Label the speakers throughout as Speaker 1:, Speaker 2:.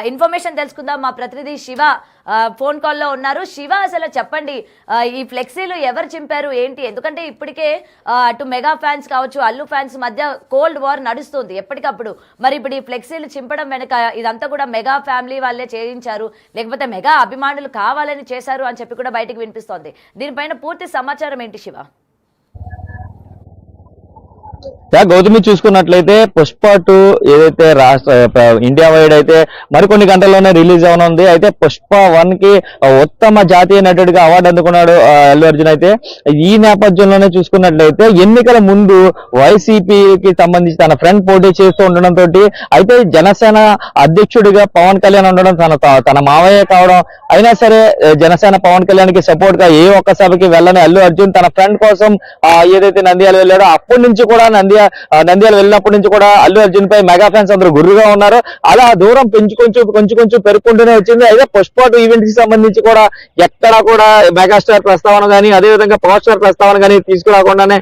Speaker 1: Information తెలుసుకుందాం. మా ప్రతినిధి శివ ఫోన్ కాల్లో ఉన్నారు. శివ, అసలు చెప్పండి, ఈ ఫ్లెక్సీలు ఎవరు చింపారు ఏంటి? ఎందుకంటే ఇప్పటికే అటు మెగా ఫ్యాన్స్ కావచ్చు, అల్లు ఫ్యాన్స్ మధ్య కోల్డ్ వార్ నడుస్తుంది ఎప్పటికప్పుడు. మరి ఇప్పుడు ఈ ఫ్లెక్సీలు చింపడం వెనుక ఇదంతా కూడా మెగా ఫ్యామిలీ వాళ్ళే చేయించారు, లేకపోతే మెగా అభిమానులు కావాలని చేశారు అని చెప్పి కూడా బయటకు వినిపిస్తోంది. దీనిపైన పూర్తి సమాచారం ఏంటి శివ?
Speaker 2: గౌతమి, చూసుకున్నట్లయితే పుష్ప 2 ఏదైతే ఇండియా వైడ్ అయితే మరికొన్ని గంటల్లోనే రిలీజ్ అవనుంది. అయితే పుష్ప 1 కి ఉత్తమ జాతీయ నటుడిగా అవార్డు అందుకున్నాడు అల్లు అర్జున్. అయితే ఈ నేపథ్యంలోనే చూసుకున్నట్లయితే ఎన్నికల ముందు వైసీపీకి సంబంధించి తన ఫ్రెండ్ పోటీ చేస్తూ ఉండడంతో అయితే జనసేన అధ్యక్షుడిగా పవన్ కళ్యాణ్ ఉండడం, తన మావయ్య కావడం, అయినా సరే జనసేన పవన్ కళ్యాణ్ కి సపోర్ట్ గా ఏ ఒక్క సభకి వెళ్ళని అల్లు అర్జున్ తన ఫ్రెండ్ కోసం ఏదైతే నంద్యాల వెళ్ళాడో అప్పటి నుంచి కూడా నంద్యాల వెళ్ళినప్పటి నుంచి కూడా అల్లు అర్జున్ పై మెగా ఫ్యాన్స్ అందరూ గుర్రుగా ఉన్నారు. అలా దూరం కొంచెం పెరుగుకుంటూనే వచ్చింది. అయితే పుష్ప 2 ఈవెంట్ కి సంబంధించి కూడా ఎక్కడా కూడా మెగాస్టార్ ప్రస్తావన కానీ, అదేవిధంగా పవర్ స్టార్ ప్రస్తావన కానీ తీసుకురాకుండానే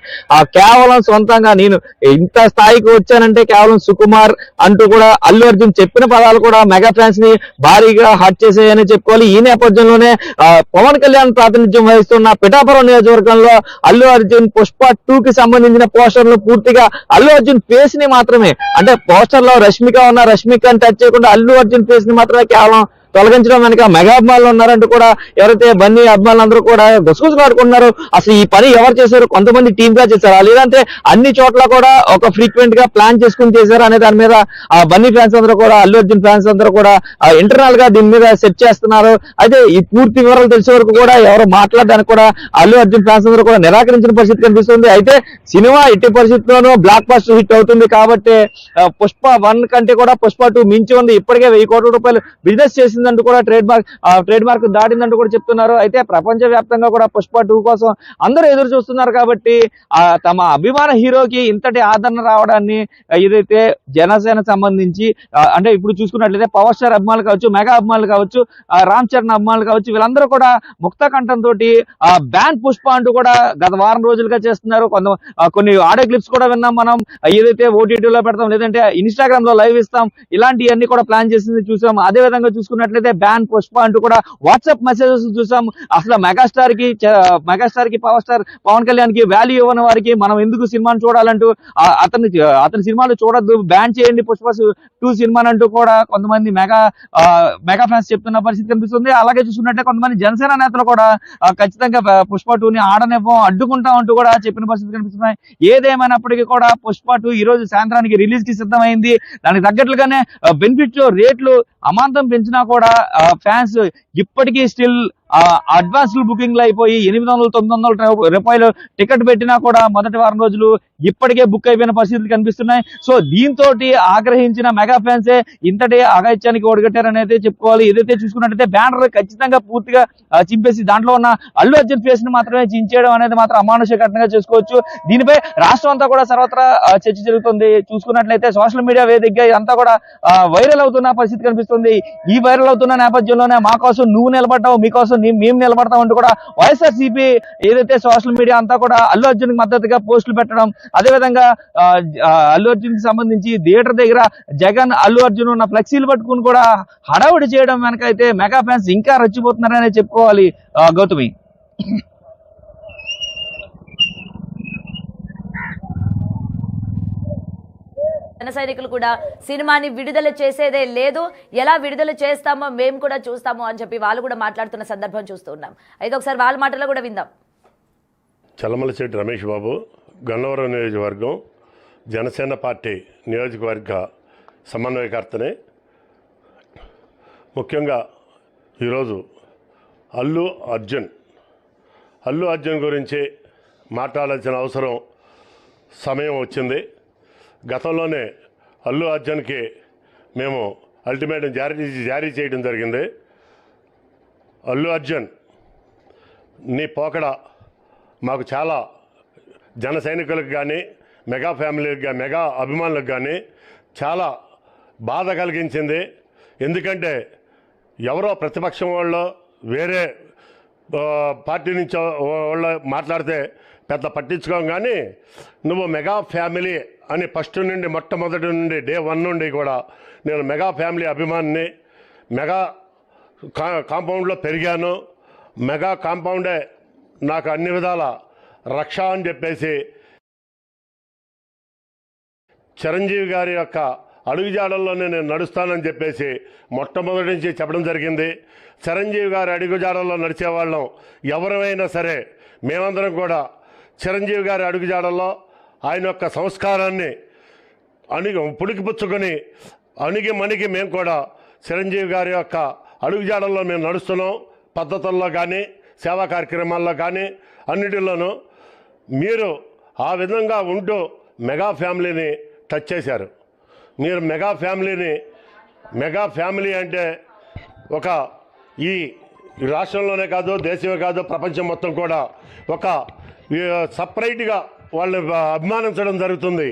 Speaker 2: కేవలం సొంతంగా నేను ఇంత స్థాయికి వచ్చానంటే కేవలం సుకుమార్ అంటూ కూడా అల్లు అర్జున్ చెప్పిన పదాలు కూడా మెగా ఫ్యాన్స్ ని భారీగా హర్ట్ చేసేయని చెప్పుకోవాలి. ఈ నేపథ్యంలోనే పవన్ కళ్యాణ్ ప్రాతినిధ్యం వహిస్తున్న పిఠాపురం నియోజకవర్గంలో అల్లు అర్జున్ పుష్ప 2 కి సంబంధించిన పోస్టర్లు పూర్తిగా అల్లు అర్జున్ ఫేస్ ని మాత్రమే, అంటే పోస్టర్ లో రష్మిక ఉన్న రష్మికని టచ్ చేయకుండా అల్లు అర్జున్ ఫేస్ ని మాత్రమే కేవలం తొలగించడం వెనక మెగా అభిమానులు ఉన్నారంటూ కూడా ఎవరైతే బన్నీ అభిమానులందరూ కూడా గుసగుసలాడుకుంటున్నారు. అసలు ఈ పని ఎవరు చేశారు? కొంతమంది టీమ్ గా చేశారా, లేదంటే అన్ని చోట్ల కూడా ఒక ఫ్రీక్వెంట్ గా ప్లాన్ చేసుకుని చేశారు అనే దాని మీద బన్నీ ఫ్యాన్స్ అందరూ కూడా, అల్లు అర్జున్ ఫ్యాన్స్ అందరూ కూడా ఇంటర్నల్ గా దీని మీద సెట్ చేస్తున్నారు. అయితే ఈ పూర్తి వివరాలు తెలిసే వరకు కూడా ఎవరు మాట్లాడడానికి కూడా అల్లు అర్జున్ ఫ్యాన్స్ అందరూ కూడా నిరాకరించిన పరిస్థితి కనిపిస్తుంది. అయితే సినిమా ఎట్టి పరిస్థితుల్లోనూ బ్లాక్ బస్టర్ హిట్ అవుతుంది కాబట్టి పుష్ప 1 కంటే కూడా పుష్ప 2 మించి ఉంది. ఇప్పటికే 1000 కోట్ల రూపాయలు బిజినెస్ చేసింది అంటూ కూడా ట్రేడ్ మార్క్ దాటిందంటూ కూడా చెప్తున్నారు. అయితే ప్రపంచ వ్యాప్తంగా కూడా పుష్ప 2 కోసం అందరూ ఎదురు చూస్తున్నారు కాబట్టి తమ అభిమాన హీరోకి ఇంతటి ఆదరణ రావడాన్ని ఏదైతే జనసేన సంబంధించి అంటే ఇప్పుడు చూసుకున్నట్లయితే పవర్ స్టార్ అభిమానులు కావచ్చు, మెగా అభిమానులు కావచ్చు, రామ్ చరణ్ అభిమానులు కావచ్చు, వీళ్ళందరూ కూడా ముక్త కంఠంతో బ్యాన్ పుష్ప అంటూ కూడా గత వారం రోజులుగా చేస్తున్నారు. కొన్ని ఆడియో క్లిప్స్ కూడా విన్నాం మనం, ఏదైతే ఓటీటీలో పెడతాం, లేదంటే ఇన్స్టాగ్రామ్ లో లైవ్ ఇస్తాం, ఇలాంటివన్నీ కూడా ప్లాన్ చేసింది చూసాం. అదే విధంగా చూసుకున్నట్లయితే బ్యాన్ పుష్ప అంటూ కూడా వాట్సాప్ మెసేజెస్ చూసాం. అసలు మెగాస్టార్ కి పవర్ స్టార్ పవన్ కళ్యాణ్ కి వాల్యూ ఇవ్వని వారికి మనం ఎందుకు సినిమాను చూడాలంటూ అతని సినిమాలు చూడొద్దు, బ్యాన్ చేయండి పుష్ప 2 సినిమానంటూ కూడా కొంతమంది మెగా ఫ్యాన్స్ చెప్తున్న పరిస్థితి కనిపిస్తుంది. అలాగే చూసుకున్నట్టే కొంతమంది జనసేన నేతలు కూడా ఖచ్చితంగా పుష్ప 2ని ఆడనివ్వం, అడ్డుకుంటాం అంటూ కూడా చెప్పిన పరిస్థితి కనిపిస్తున్నాయి. ఏదేమైనప్పటికీ కూడా పుష్ప 2 ఈ రోజు సాయంత్రానికి రిలీజ్ కి సిద్ధమైంది. దానికి తగ్గట్లుగానే బెనిఫిట్స్ రేట్లు అమాంతం పెంచినా కూడా ఫ్యాన్స్ ఇప్పటికీ స్టిల్ అడ్వాన్స్ బుకింగ్లు అయిపోయి 800-900 రూపాయలు టికెట్ పెట్టినా కూడా మొదటి వారం రోజులు ఇప్పటికే బుక్ అయిపోయిన పరిస్థితులు కనిపిస్తున్నాయి. సో దీంతో ఆగ్రహించిన మెగా ఫ్యాన్సే ఇంతటి అఘాయిత్యానికి ఒడిగట్టారనేది చెప్పుకోవాలి. ఏదైతే చూసుకున్నట్టయితే బ్యానర్ ఖచ్చితంగా పూర్తిగా చింపేసి దాంట్లో ఉన్న అల్లు అర్జున్ ఫేస్ ని మాత్రమే చించేయడం అనేది మాత్రం అమానుష ఘటనగా చేసుకోవచ్చు. దీనిపై రాష్ట్రం అంతా కూడా సర్వత్రా చర్చ జరుగుతుంది. చూసుకున్నట్లయితే సోషల్ మీడియా వేదికగా అంతా కూడా వైరల్ అవుతున్న పరిస్థితి కనిపిస్తుంది. ఈ వైరల్ అవుతున్న నేపథ్యంలోనే మా కోసం నువ్వు నిలబడ్డావు, మీకోసం మేము నిలబడతాం అంటూ కూడా వైఎస్ఆర్సీపీ ఏదైతే సోషల్ మీడియా అంతా కూడా అల్లు అర్జున్ కి మద్దతుగా పోస్టులు పెట్టడం, అదేవిధంగా అల్లు అర్జున్ కి సంబంధించి థియేటర్ దగ్గర జగన్ అల్లు అర్జున్ ఉన్న ఫ్లెక్సీలు పట్టుకుని కూడా హడావుడి చేయడం వెనక అయితే మెగా ఫ్యాన్స్ ఇంకా రచ్చిపోతున్నారనే చెప్పుకోవాలి. గౌతమి,
Speaker 1: జన సైనికులు కూడా సినిమాని విడుదల చేసేదే లేదు, ఎలా విడుదల చేస్తామో మేము కూడా చూస్తాము అని చెప్పి వాళ్ళు కూడా మాట్లాడుతున్న సందర్భం చూస్తూ ఉన్నాం. అయితే ఒకసారి వాళ్ళ మాటలో కూడా విందాం.
Speaker 3: చల్లమలశెట్టి రమేష్ బాబు, గన్నవరం నియోజకవర్గం జనసేన పార్టీ నియోజకవర్గ సమన్వయకర్తని. ముఖ్యంగా ఈరోజు అల్లు అర్జున్ గురించి మాట్లాడాల్సిన అవసరం సమయం వచ్చింది. గతంలోనే అల్లు అర్జున్కి మేము అల్టిమేటం జారీ చేయడం జరిగింది. అల్లు అర్జున్ నీ పోకడ మాకు చాలా జన సైనికులకు కానీ, మెగా ఫ్యామిలీకి మెగా అభిమానులకు కానీ చాలా బాధ కలిగించింది. ఎందుకంటే ఎవరో ప్రతిపక్షం వాళ్ళు వేరే పార్టీ నుంచి వాళ్ళు మాట్లాడితే పెద్ద పట్టించుకోం, కానీ నువ్వు మెగా ఫ్యామిలీ అని ఫస్ట్ నుండి మొట్టమొదటి నుండి డే 1 నుండి కూడా నేను మెగా ఫ్యామిలీ అభిమానిని. మెగా కాంపౌండ్లో పెరిగాను, మెగా కాంపౌండే నాకు అన్ని విధాల రక్ష అని చెప్పేసి చిరంజీవి గారి యొక్క అడుగుజాడల్లోనే నేను నడుస్తానని చెప్పేసి మొట్టమొదటి నుంచి చెప్పడం జరిగింది. చిరంజీవి గారి అడుగుజాడల్లో నడిచేవాళ్ళం ఎవరైనా సరే మేమందరం కూడా చిరంజీవి గారి అడుగుజాడల్లో ఆయన యొక్క సంస్కారాన్ని పుడికిపుచ్చుకొని మణిగి మేము కూడా చిరంజీవి గారి యొక్క అడుగుజాడల్లో మేము నడుస్తున్నాం. పద్ధతుల్లో కానీ సేవా కార్యక్రమాల్లో కానీ అన్నిటిలోనూ మీరు ఆ విధంగా ఉంటూ మెగా ఫ్యామిలీని టచ్ చేశారు. మీరు మెగా ఫ్యామిలీ అంటే ఒక ఈ రాష్ట్రంలోనే కాదు, దేశమే కాదు, ప్రపంచం మొత్తం కూడా ఒక సపరేట్గా వాళ్ళని అభిమానించడం జరుగుతుంది.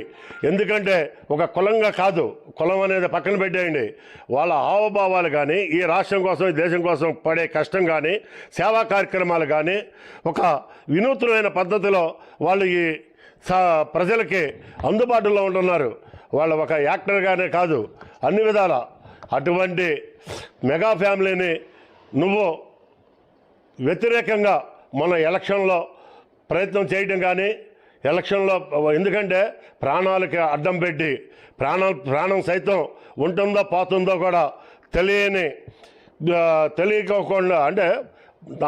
Speaker 3: ఎందుకంటే ఒక కులంగా కాదు, కులం అనేది పక్కన పెట్టేయండి, వాళ్ళ హావభావాలు కానీ ఈ రాష్ట్రం కోసం ఈ దేశం కోసం పడే కష్టం కానీ సేవా కార్యక్రమాలు కానీ ఒక వినూత్నమైన పద్ధతిలో వాళ్ళు ఈ ప్రజలకి అందుబాటులో ఉంటున్నారు. వాళ్ళు ఒక యాక్టర్గానే కాదు, అన్ని విధాల అటువంటి మెగా ఫ్యామిలీని నువ్వు వ్యతిరేకంగా మన ఎలక్షన్లో ప్రయత్నం చేయడం కానీ ఎలక్షన్లో, ఎందుకంటే ప్రాణాలకి అడ్డం పెట్టి ప్రాణం సైతం ఉంటుందో పోతుందో కూడా తెలియకోకుండా, అంటే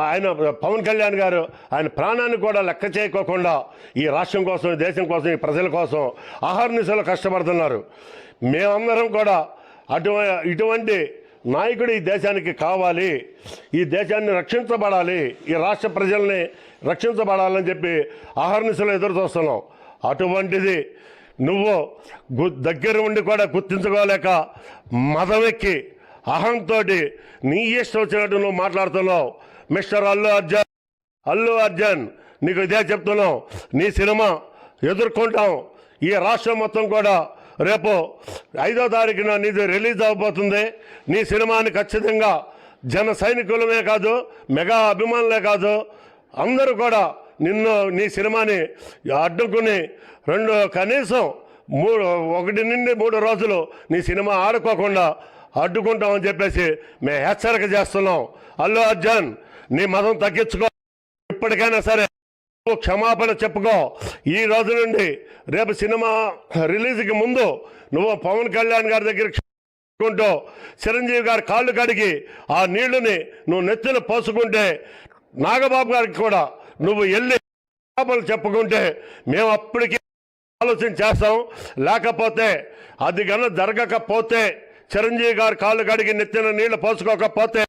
Speaker 3: ఆయన పవన్ కళ్యాణ్ గారు ఆయన ప్రాణాన్ని కూడా లెక్క చేయకోకుండా ఈ రాష్ట్రం కోసం, ఈ దేశం కోసం, ఈ ప్రజల కోసం అహర్నిశలు కష్టపడుతున్నారు. మేమందరం కూడా ఇటువంటి నాయకుడు ఈ దేశానికి కావాలి, ఈ దేశాన్ని రక్షించబడాలి, ఈ రాష్ట్ర ప్రజల్ని రక్షించబడాలని చెప్పి అహర్నిశలు ఎదురు చూస్తున్నాం. అటువంటిది నువ్వు దగ్గర ఉండి కూడా గుర్తించుకోలేక మదవెక్కి అహంతో నీ ఇష్టం వచ్చినట్టు నువ్వు మాట్లాడుతున్నావు. మిస్టర్ అల్లు అర్జున్ నీకు ఇదే చెప్తున్నావు, నీ సినిమా ఎదుర్కొంటాం. ఈ రాష్ట్రం మొత్తం కూడా రేపు 5వ తారీఖున నీది రిలీజ్ అవబోతుంది. నీ సినిమాని ఖచ్చితంగా జన సైనికులమే కాదు, మెగా అభిమానులే కాదు, అందరూ కూడా నీ సినిమాని అడ్డుకుని కనీసం 1 నుండి 3 రోజులు నీ సినిమా ఆడుకోకుండా అడ్డుకుంటామని చెప్పేసి మేము హెచ్చరిక చేస్తున్నాం. అల్లు అర్జున్, నీ మదం తగ్గించుకో, ఇప్పటికైనా సరే క్షమాపణ చెప్పుకో. ఈ రోజు నుండి రేపు సినిమా రిలీజ్కి ముందు నువ్వు పవన్ కళ్యాణ్ గారి దగ్గర క్షమాపణ చిరంజీవి గారి కాళ్ళు కడిగి ఆ నీళ్లని నువ్వు నెత్తిన పోసుకుంటే, నాగబాబు గారికి కూడా నువ్వు వెళ్ళి క్షమాపణ చెప్పుకుంటే మేము అప్పటికి ఆలోచన చేస్తాం. లేకపోతే అది కన్నా జరగకపోతే, చిరంజీవి గారి కాళ్ళు కడిగి నెత్తిన నీళ్లు పోసుకోకపోతే,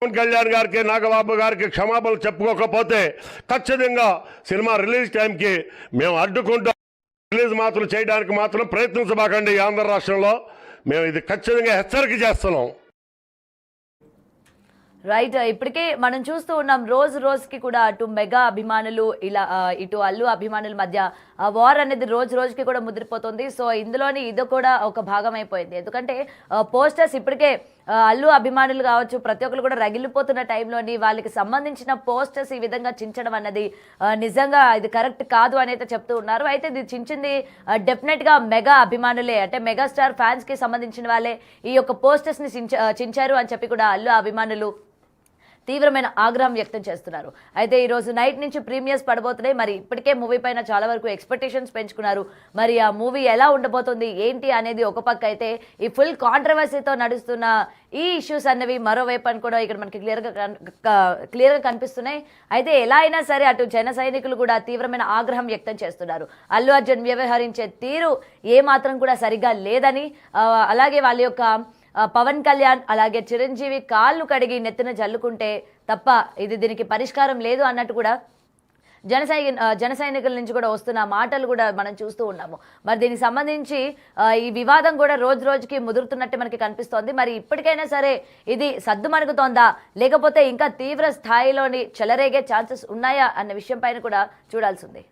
Speaker 3: పవన్ కళ్యాణ్ గారికి నాగబాబు గారికి క్షమాపణలు చెప్పుకోకపోతే ఖచ్చితంగా సినిమా రిలీజ్ టైంకి మేము అడ్డుకుంటాం. రిలీజ్ మాత్రం చేయడానికి మాత్రం ప్రయత్నించబాకండి. ఆంధ్ర రాష్ట్రంలో మేము ఇది ఖచ్చితంగా హెచ్చరిక చేస్తున్నాం.
Speaker 1: రైట్, ఇప్పటికే మనం చూస్తూ ఉన్నాం రోజుకి కూడా అటు మెగా అభిమానులు ఇటు అల్లు అభిమానుల మధ్య ఆ వార్ అనేది రోజుకి కూడా ముదిరిపోతుంది. సో ఇందులోని ఇది కూడా ఒక భాగం అయిపోయింది. ఎందుకంటే పోస్టర్స్ ఇప్పటికే అల్లు అభిమానులు కావచ్చు, ప్రతి ఒక్కరు కూడా రగిలిపోతున్న టైంలోని వాళ్ళకి సంబంధించిన పోస్టర్స్ ఈ విధంగా చించడం అన్నది నిజంగా ఇది కరెక్ట్ కాదు అని అయితే చెప్తూ ఉన్నారు. అయితే ఇది చించింది డెఫినెట్గా మెగా అభిమానులే, అంటే మెగాస్టార్ ఫ్యాన్స్కి సంబంధించిన వాళ్ళే ఈ యొక్క పోస్టర్స్ని చించారు అని చెప్పి కూడా అల్లు అభిమానులు తీవ్రమైన ఆగ్రహం వ్యక్తం చేస్తున్నారు. అయితే ఈరోజు నైట్ నుంచి ప్రీమియర్స్ పడబోతున్నాయి. మరి ఇప్పటికే మూవీ పైన చాలా వరకు ఎక్స్పెక్టేషన్స్ పెంచుకున్నారు. మరి ఆ మూవీ ఎలా ఉండబోతుంది ఏంటి అనేది ఒక పక్క అయితే, ఈ ఫుల్ కాంట్రవర్సీతో నడుస్తున్న ఈ ఇష్యూస్ అన్నవి మరోవైపు అని కూడా ఇక్కడ మనకి క్లియర్గా కనిపిస్తున్నాయి. అయితే ఎలా అయినా సరే అటు జన సైనికులు కూడా తీవ్రమైన ఆగ్రహం వ్యక్తం చేస్తున్నారు. అల్లు అర్జున్ వ్యవహరించే తీరు ఏమాత్రం కూడా సరిగ్గా లేదని, అలాగే వాళ్ళ యొక్క పవన్ కళ్యాణ్ అలాగే చిరంజీవి కాళ్ళు కడిగి నెత్తిన జల్లుకుంటే తప్ప దీనికి పరిష్కారం లేదు అన్నట్టు కూడా జన సైనికుల నుంచి కూడా వస్తున్న మాటలు కూడా మనం చూస్తూ ఉన్నాము. మరి దీనికి సంబంధించి ఈ వివాదం కూడా రోజుకి ముదురుతున్నట్టు మనకి కనిపిస్తోంది. మరి ఇప్పటికైనా సరే ఇది సద్దుమణుగుతోందా, లేకపోతే ఇంకా తీవ్ర స్థాయిలోని చెలరేగే ఛాన్సెస్ ఉన్నాయా అన్న విషయం పైన కూడా చూడాల్సి ఉంది.